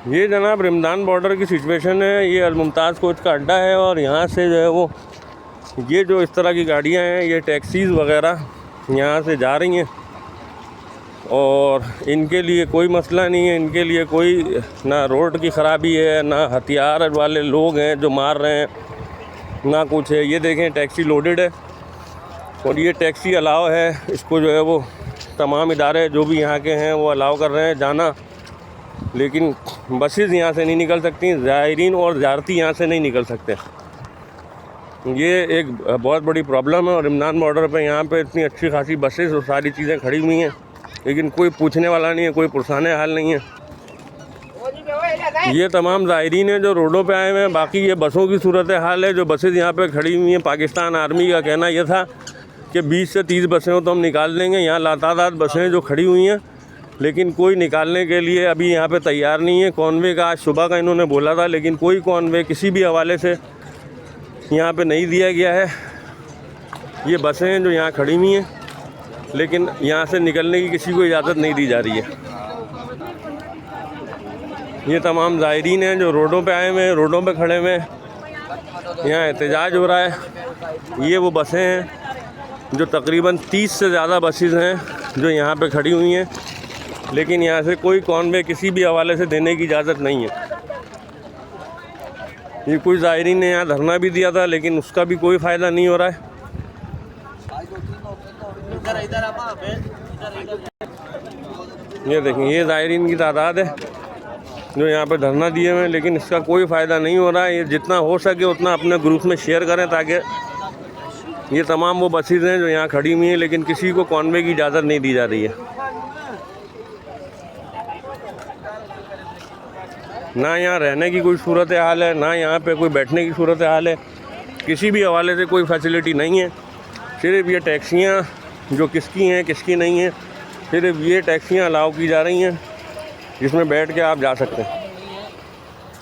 ये जनाब रमज़ान बॉर्डर की सिचुएशन है। ये अल-मुमताज़ कोच का अड्डा है और यहाँ से जो है वो ये जो इस तरह की गाड़ियाँ हैं, ये टैक्सीज़ वगैरह यहाँ से जा रही हैं और इनके लिए कोई मसला नहीं है। इनके लिए कोई ना रोड की ख़राबी है, ना हथियार वाले लोग हैं जो मार रहे हैं, ना कुछ है। ये देखें टैक्सी लोडेड है और ये टैक्सी अलाउ है। इसको जो है वो तमाम इदारे जो भी यहाँ के हैं वो अलाउ कर रहे हैं जाना, लेकिन बसेज़ यहाँ से नहीं निकल सकती, ज़ायरीन और ज़ारती यहाँ से नहीं निकल सकते। ये एक बहुत बड़ी प्रॉब्लम है और रमज़ान बॉर्डर पे यहाँ पे इतनी अच्छी खासी बसेस और सारी चीज़ें खड़ी हुई हैं, लेकिन कोई पूछने वाला नहीं है, कोई पुरसाने हाल नहीं है। ये तमाम ज़ायरीन हैं जो रोडों पे आए हुए हैं। बाकी ये बसों की सूरत हाल है। जो बसेज़ यहाँ पे खड़ी हुई हैं, पाकिस्तान आर्मी का कहना यह था कि 20 से 30 बसें हो तो हम निकाल देंगे। यहाँ लातादाद बसें जो खड़ी हुई हैं, लेकिन कोई निकालने के लिए अभी यहाँ पे तैयार नहीं है। कॉन्वे का आज सुबह का इन्होंने बोला था, लेकिन कोई कॉन्वे किसी भी हवाले से यहाँ पे नहीं दिया गया है। ये बसें हैं जो यहाँ खड़ी हुई हैं, लेकिन यहाँ से निकलने की किसी को इजाज़त नहीं दी जा रही है। ये तमाम ज़ायरीन हैं जो रोडों पे आए हुए हैं, रोडों पे खड़े हुए हैं। यहाँ एहतजाज हो रहा है। ये वो बसें हैं जो तकरीबन 30 से ज़्यादा बसेज़ हैं जो यहाँ पे खड़ी हुई हैं, लेकिन यहाँ से कोई कॉन्वे किसी भी हवाले से देने की इजाज़त नहीं है। ये कुछ ज़ायरीन ने यहाँ धरना भी दिया था, लेकिन उसका भी कोई फ़ायदा नहीं हो रहा है। ये देखें, ये ज़ायरीन की तादाद है जो यहाँ पे धरना दिए हुए हैं, लेकिन इसका कोई फ़ायदा नहीं हो रहा है। ये जितना हो सके उतना अपने ग्रुप में शेयर करें, ताकि ये तमाम वो बसेज़ हैं जो यहाँ खड़ी हुई हैं, लेकिन किसी को कॉन्वे की इजाज़त नहीं दी जा रही है। ना यहाँ रहने की कोई सूरत हाल है, ना यहाँ पे कोई बैठने की सूरत हाल है। किसी भी हवाले से कोई फैसिलिटी नहीं है। सिर्फ ये टैक्सियाँ जो किसकी हैं किसकी नहीं हैं, सिर्फ ये टैक्सियाँ अलाउ की जा रही हैं जिसमें बैठ के आप जा सकते हैं।